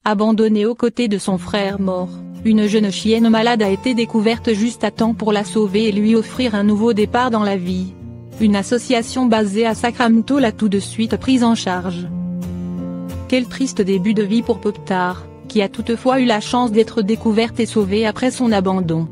Abandonnée aux côtés de son frère mort, une jeune chienne malade a été découverte juste à temps pour la sauver et lui offrir un nouveau départ dans la vie. Une association basée à Sacramento l'a tout de suite prise en charge. Quel triste début de vie pour Pop-Tart, qui a toutefois eu la chance d'être découverte et sauvée après son abandon.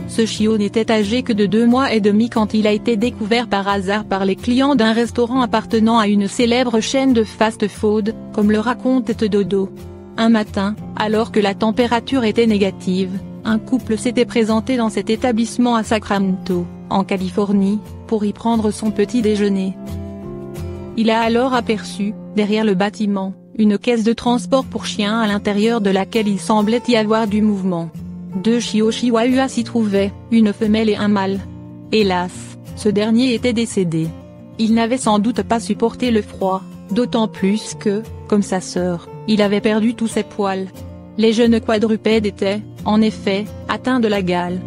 Ce chiot n'était âgé que de 2 mois et demi quand il a été découvert par hasard par les clients d'un restaurant appartenant à une célèbre chaîne de fast-food, comme le raconte Dodo. Un matin, alors que la température était négative, un couple s'était présenté dans cet établissement à Sacramento, en Californie, pour y prendre son petit déjeuner. Il a alors aperçu, derrière le bâtiment, une caisse de transport pour chiens à l'intérieur de laquelle il semblait y avoir du mouvement. 2 chiots chihuahuas s'y trouvaient, une femelle et un mâle. Hélas, ce dernier était décédé. Il n'avait sans doute pas supporté le froid, d'autant plus que, comme sa sœur, il avait perdu tous ses poils. Les jeunes quadrupèdes étaient, en effet, atteints de la gale.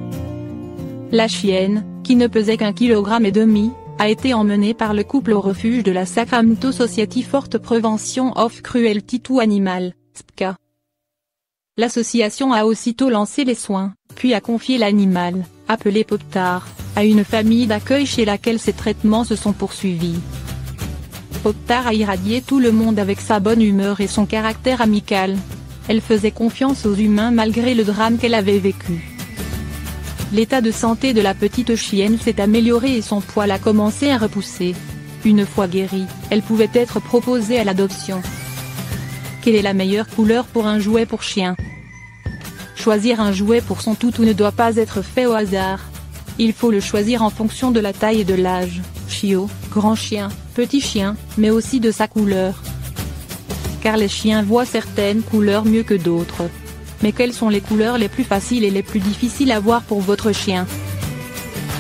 La chienne, qui ne pesait qu'1,5 kg, a été emmenée par le couple au refuge de la Sacramento Society for the Prevention of Cruelty to Animals, SPCA. L'association a aussitôt lancé les soins, puis a confié l'animal, appelé Pop-Tart, à une famille d'accueil chez laquelle ces traitements se sont poursuivis. Pop-Tart a irradié tout le monde avec sa bonne humeur et son caractère amical. Elle faisait confiance aux humains malgré le drame qu'elle avait vécu. L'état de santé de la petite chienne s'est amélioré et son poil a commencé à repousser. Une fois guérie, elle pouvait être proposée à l'adoption. Quelle est la meilleure couleur pour un jouet pour chien? Choisir un jouet pour son toutou ne doit pas être fait au hasard. Il faut le choisir en fonction de la taille et de l'âge, chiot, grand chien, petit chien, mais aussi de sa couleur. Car les chiens voient certaines couleurs mieux que d'autres. Mais quelles sont les couleurs les plus faciles et les plus difficiles à voir pour votre chien?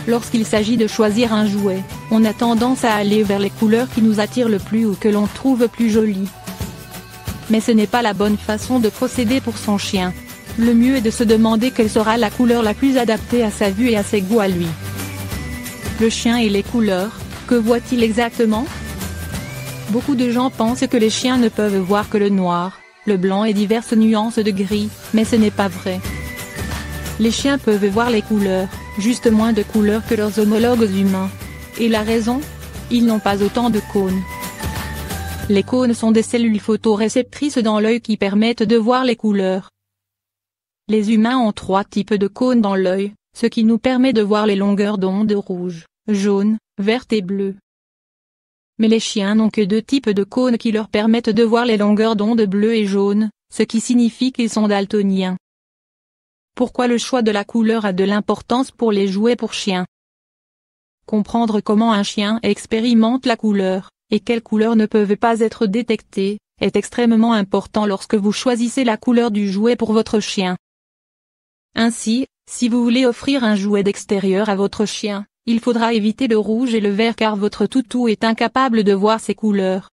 Lorsqu'il s'agit de choisir un jouet, on a tendance à aller vers les couleurs qui nous attirent le plus ou que l'on trouve plus jolies. Mais ce n'est pas la bonne façon de procéder pour son chien. Le mieux est de se demander quelle sera la couleur la plus adaptée à sa vue et à ses goûts à lui. Le chien et les couleurs, que voit-il exactement? Beaucoup de gens pensent que les chiens ne peuvent voir que le noir, le blanc et diverses nuances de gris, mais ce n'est pas vrai. Les chiens peuvent voir les couleurs, juste moins de couleurs que leurs homologues humains. Et la raison? Ils n'ont pas autant de cônes. Les cônes sont des cellules photoréceptrices dans l'œil qui permettent de voir les couleurs. Les humains ont 3 types de cônes dans l'œil, ce qui nous permet de voir les longueurs d'onde rouge, jaune, verte et bleue. Mais les chiens n'ont que 2 types de cônes qui leur permettent de voir les longueurs d'onde bleu et jaune, ce qui signifie qu'ils sont daltoniens. Pourquoi le choix de la couleur a de l'importance pour les jouets pour chiens? Comprendre comment un chien expérimente la couleur, et quelles couleurs ne peuvent pas être détectées, est extrêmement important lorsque vous choisissez la couleur du jouet pour votre chien. Ainsi, si vous voulez offrir un jouet d'extérieur à votre chien, il faudra éviter le rouge et le vert car votre toutou est incapable de voir ces couleurs.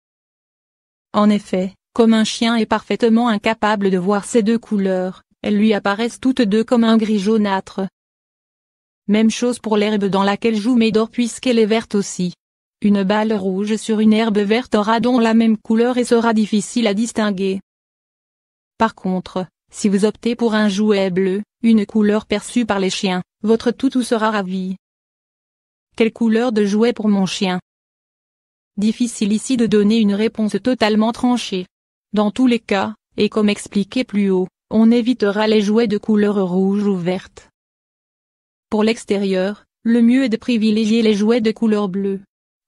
En effet, comme un chien est parfaitement incapable de voir ces 2 couleurs, elles lui apparaissent toutes 2 comme un gris jaunâtre. Même chose pour l'herbe dans laquelle joue Médor puisqu'elle est verte aussi. Une balle rouge sur une herbe verte aura donc la même couleur et sera difficile à distinguer. Par contre, si vous optez pour un jouet bleu, une couleur perçue par les chiens, votre toutou sera ravi. Quelle couleur de jouet pour mon chien? Difficile ici de donner une réponse totalement tranchée. Dans tous les cas, et comme expliqué plus haut, on évitera les jouets de couleur rouge ou verte. Pour l'extérieur, le mieux est de privilégier les jouets de couleur bleue.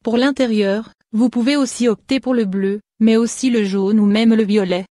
Pour l'intérieur, vous pouvez aussi opter pour le bleu, mais aussi le jaune ou même le violet.